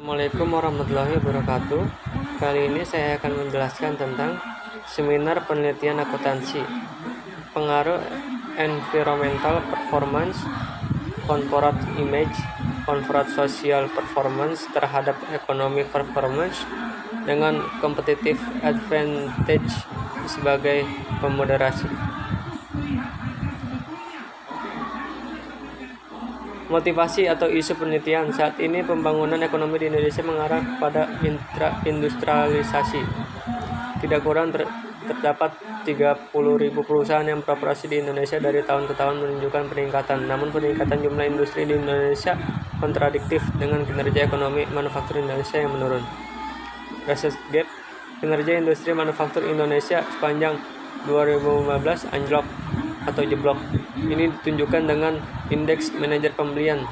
Assalamualaikum warahmatullahi wabarakatuh. Kali ini saya akan menjelaskan tentang seminar penelitian akuntansi, pengaruh environmental performance, corporate image, corporate social performance terhadap economic performance dengan competitive advantage sebagai pemoderasi. Motivasi atau isu penelitian saat ini pembangunan ekonomi di Indonesia mengarah pada industrialisasi. Tidak kurang terdapat 30.000 perusahaan yang beroperasi di Indonesia dari tahun ke tahun menunjukkan peningkatan. Namun peningkatan jumlah industri di Indonesia kontradiktif dengan kinerja ekonomi manufaktur Indonesia yang menurun. Research Gap, kinerja industri manufaktur Indonesia sepanjang 2015 anjlok atau jeblok. Ini ditunjukkan dengan indeks manajer pembelian,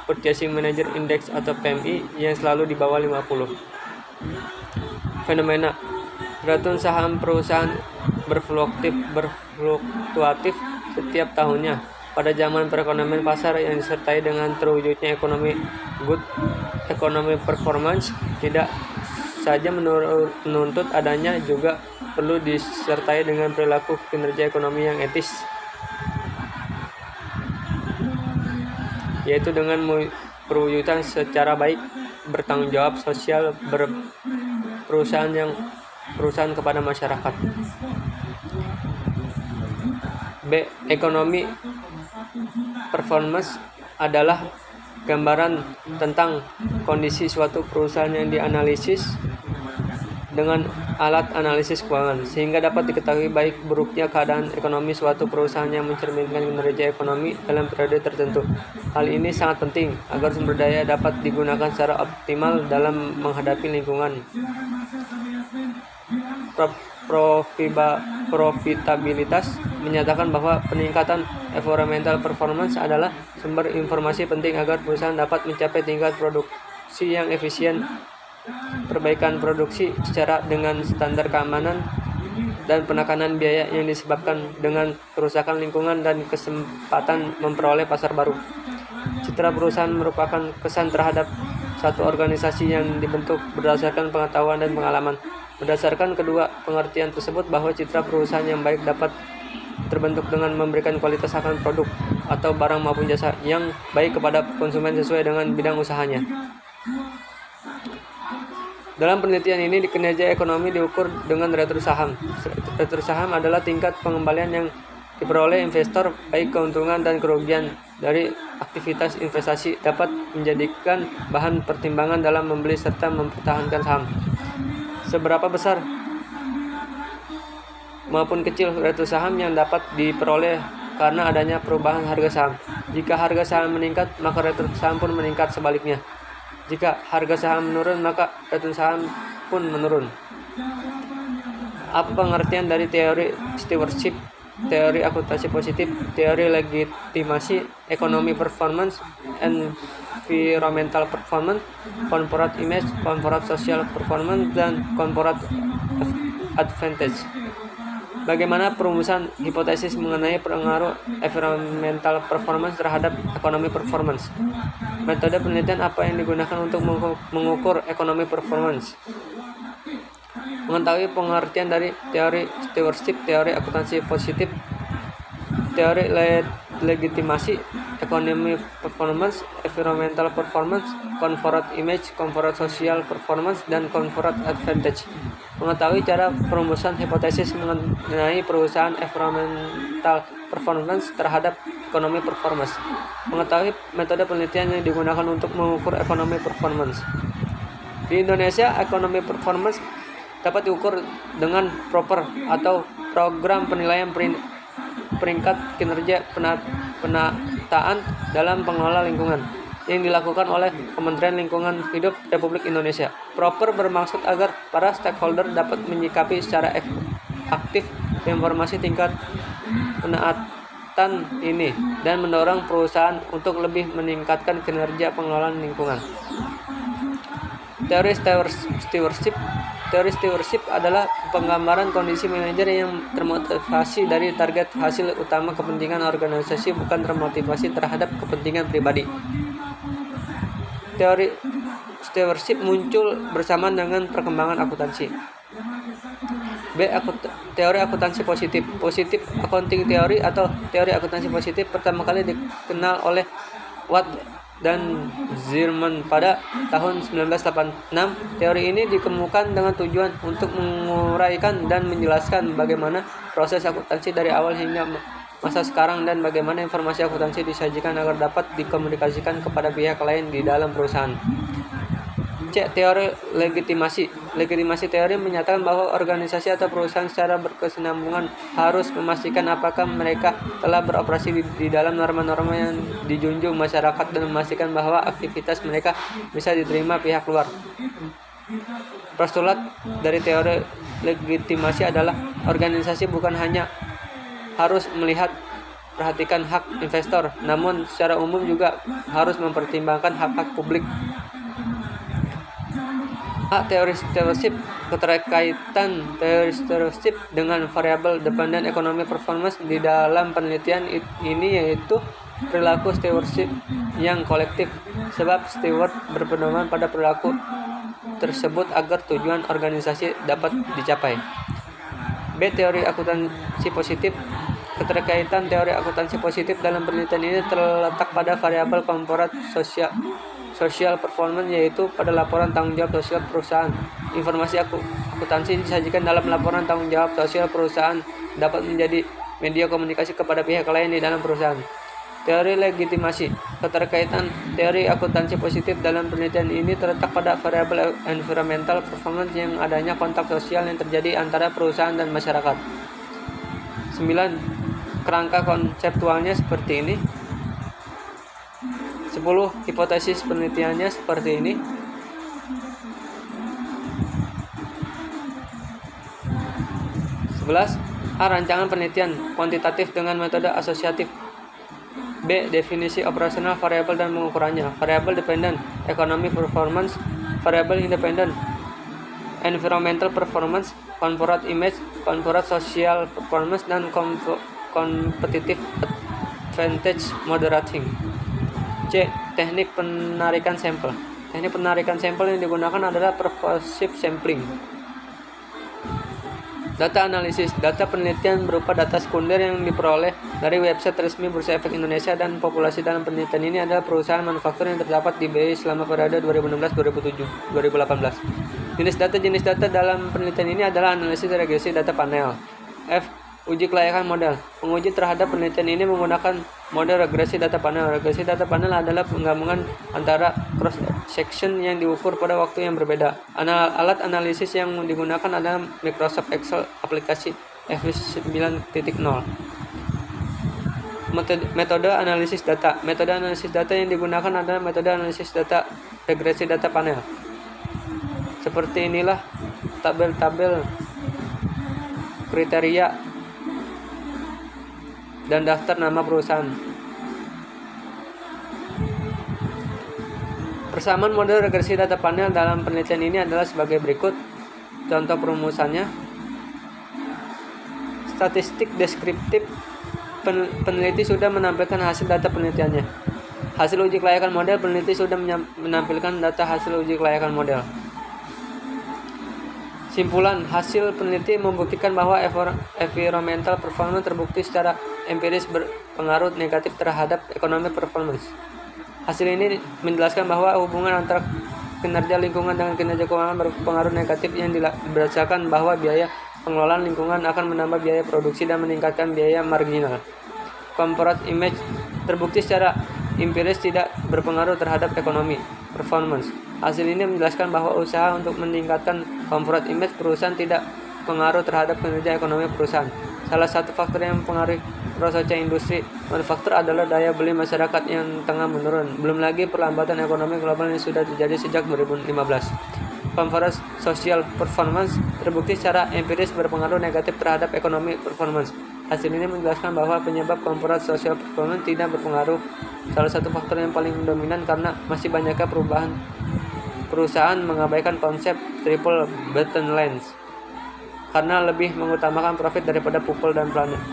Purchasing Manager Index atau PMI yang selalu di bawah 50. Fenomena ratusan saham perusahaan berfluktuatif setiap tahunnya. Pada zaman perekonomian pasar yang disertai dengan terwujudnya ekonomi good economy performance, tidak saja menuntut adanya juga perlu disertai dengan perilaku kinerja ekonomi yang etis, yaitu dengan perwujudan secara baik bertanggung jawab sosial perusahaan kepada masyarakat. B. Ekonomi performance adalah gambaran tentang kondisi suatu perusahaan yang dianalisis dengan alat analisis keuangan, sehingga dapat diketahui baik buruknya keadaan ekonomi suatu perusahaan yang mencerminkan kinerja ekonomi dalam periode tertentu. Hal ini sangat penting agar sumber daya dapat digunakan secara optimal dalam menghadapi lingkungan. Profitabilitas menyatakan bahwa peningkatan environmental performance adalah sumber informasi penting agar perusahaan dapat mencapai tingkat produksi yang efisien. Perbaikan produksi secara dengan standar keamanan dan penekanan biaya yang disebabkan dengan kerusakan lingkungan dan kesempatan memperoleh pasar baru. Citra perusahaan merupakan kesan terhadap satu organisasi yang dibentuk berdasarkan pengetahuan dan pengalaman. Berdasarkan kedua pengertian tersebut, bahwa citra perusahaan yang baik dapat terbentuk dengan memberikan kualitas akan produk atau barang maupun jasa yang baik kepada konsumen sesuai dengan bidang usahanya. Dalam penelitian ini, kinerja ekonomi diukur dengan return saham. Return saham adalah tingkat pengembalian yang diperoleh investor, baik keuntungan dan kerugian dari aktivitas investasi dapat menjadikan bahan pertimbangan dalam membeli serta mempertahankan saham. Seberapa besar maupun kecil return saham yang dapat diperoleh karena adanya perubahan harga saham. Jika harga saham meningkat, maka return saham pun meningkat sebaliknya. Jika harga saham menurun, maka return saham pun menurun. Apa pengertian dari teori stewardship, teori akuntansi positif, teori legitimasi, ekonomi performance, environmental performance, corporate image, corporate social performance, dan corporate advantage? Bagaimana perumusan hipotesis mengenai pengaruh environmental performance terhadap ekonomi performance? Metode penelitian apa yang digunakan untuk mengukur ekonomi performance? Mengetahui pengertian dari teori stewardship, teori akuntansi positif, teori legitimasi, ekonomi performance, environmental performance, corporate image, corporate social performance, dan corporate advantage. Mengetahui cara perumusan hipotesis mengenai perusahaan environmental performance terhadap ekonomi performance. Mengetahui metode penelitian yang digunakan untuk mengukur ekonomi performance. Di Indonesia, ekonomi performance dapat diukur dengan proper atau program penilaian peringkat kinerja penataan dalam pengelola lingkungan yang dilakukan oleh Kementerian Lingkungan Hidup Republik Indonesia. Proper bermaksud agar para stakeholder dapat menyikapi secara aktif informasi tingkat penaatan ini dan mendorong perusahaan untuk lebih meningkatkan kinerja pengelolaan lingkungan. Teori stewardship. Teori stewardship adalah penggambaran kondisi manajer yang termotivasi dari target hasil utama kepentingan organisasi, bukan termotivasi terhadap kepentingan pribadi. Teori stewardship muncul bersamaan dengan perkembangan akuntansi. B. Teori akuntansi positif. Positive accounting theory atau teori akuntansi positif pertama kali dikenal oleh Watt dan Zimmerman pada tahun 1986. Teori ini dikemukakan dengan tujuan untuk menguraikan dan menjelaskan bagaimana proses akuntansi dari awal hingga masa sekarang dan bagaimana informasi akuntansi disajikan agar dapat dikomunikasikan kepada pihak lain di dalam perusahaan. C. Teori legitimasi. Legitimasi teori menyatakan bahwa organisasi atau perusahaan secara berkesinambungan harus memastikan apakah mereka telah beroperasi di dalam norma-norma yang dijunjung masyarakat dan memastikan bahwa aktivitas mereka bisa diterima pihak luar. Postulat dari teori legitimasi adalah organisasi bukan hanya harus perhatikan hak investor, namun secara umum juga harus mempertimbangkan hak-hak publik. A. Teori stewardship. Keterkaitan teori stewardship dengan variabel dependent economic performance di dalam penelitian ini yaitu perilaku stewardship yang kolektif, sebab steward berpedoman pada perilaku tersebut agar tujuan organisasi dapat dicapai. B. Teori akuntansi positif. Keterkaitan teori akuntansi positif dalam penelitian ini terletak pada variabel corporate social performance, yaitu pada laporan tanggung jawab sosial perusahaan. Informasi akuntansi disajikan dalam laporan tanggung jawab sosial perusahaan dapat menjadi media komunikasi kepada pihak lain di dalam perusahaan. Teori legitimasi. Keterkaitan teori akuntansi positif dalam penelitian ini terletak pada variabel environmental performance yang adanya kontak sosial yang terjadi antara perusahaan dan masyarakat. 9. Kerangka konseptualnya seperti ini. 10. Hipotesis penelitiannya seperti ini. 11. A. Rancangan penelitian kuantitatif dengan metode asosiatif. B. Definisi operasional variabel dan pengukurannya. Variabel dependent economic performance, variabel independent environmental performance, corporate image, corporate social performance, dan competitive advantage moderating. C. Teknik penarikan sampel. Teknik penarikan sampel yang digunakan adalah pervasive sampling. Data analisis. Data penelitian berupa data sekunder yang diperoleh dari website resmi Bursa Efek Indonesia, dan populasi dalam penelitian ini adalah perusahaan manufaktur yang terdapat di BI selama periode 2016-2018. Jenis data dalam penelitian ini adalah analisis regresi data panel. F. Uji kelayakan model. Penguji terhadap penelitian ini menggunakan model regresi data panel. Regresi data panel adalah penggabungan antara cross section yang diukur pada waktu yang berbeda. Alat analisis yang digunakan adalah Microsoft Excel aplikasi F9.0. Metode analisis data. Metode analisis data yang digunakan adalah metode analisis data regresi data panel. Seperti inilah tabel-tabel kriteria dan daftar nama perusahaan. Persamaan model regresi data panel dalam penelitian ini adalah sebagai berikut. Contoh perumusannya. Statistik deskriptif. Peneliti sudah menampilkan hasil data penelitiannya. Hasil uji kelayakan model. Peneliti sudah menampilkan data hasil uji kelayakan model. Simpulan. Hasil peneliti membuktikan bahwa environmental performance terbukti secara empiris berpengaruh negatif terhadap economic performance. Hasil ini menjelaskan bahwa hubungan antara kinerja lingkungan dengan kinerja keuangan berpengaruh negatif yang berdasarkan bahwa biaya pengelolaan lingkungan akan menambah biaya produksi dan meningkatkan biaya marginal. Corporate image terbukti secara empiris tidak berpengaruh terhadap ekonomi performance. Hasil ini menjelaskan bahwa usaha untuk meningkatkan corporate image perusahaan tidak pengaruh terhadap kinerja ekonomi perusahaan. Salah satu faktor yang mempengaruhi prosesnya industri manufaktur adalah daya beli masyarakat yang tengah menurun. Belum lagi perlambatan ekonomi global yang sudah terjadi sejak 2015. Corporate social performance terbukti secara empiris berpengaruh negatif terhadap ekonomi performance. Hasil ini menjelaskan bahwa penyebab corporate social performance tidak berpengaruh. Salah satu faktor yang paling dominan karena masih banyaknya perusahaan mengabaikan konsep triple bottom lines karena lebih mengutamakan profit daripada people dan planet.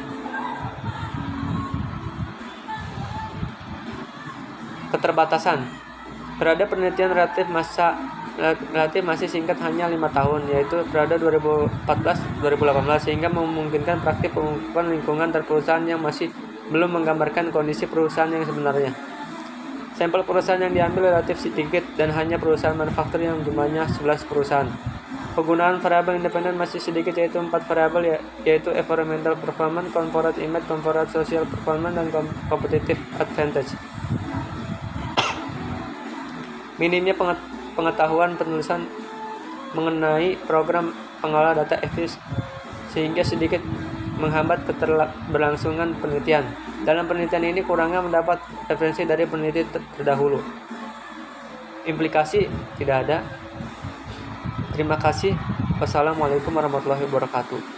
Keterbatasan. Periode penelitian relatif masih singkat, hanya 5 tahun, yaitu periode 2014-2018, sehingga memungkinkan praktik pengukuran lingkungan dan perusahaan yang masih belum menggambarkan kondisi perusahaan yang sebenarnya. Sampel perusahaan yang diambil relatif sedikit dan hanya perusahaan manufaktur yang jumlahnya 11 perusahaan. Penggunaan variabel independen masih sedikit, yaitu 4 variabel, yaitu environmental performance, corporate image, corporate social performance, dan competitive advantage. Minimnya pengetahuan penulisan mengenai program pengolah data EFIS sehingga sedikit menghambat keberlangsungan penelitian. Dalam penelitian ini kurangnya mendapat referensi dari peneliti terdahulu. Implikasi tidak ada. Terima kasih. Wassalamualaikum warahmatullahi wabarakatuh.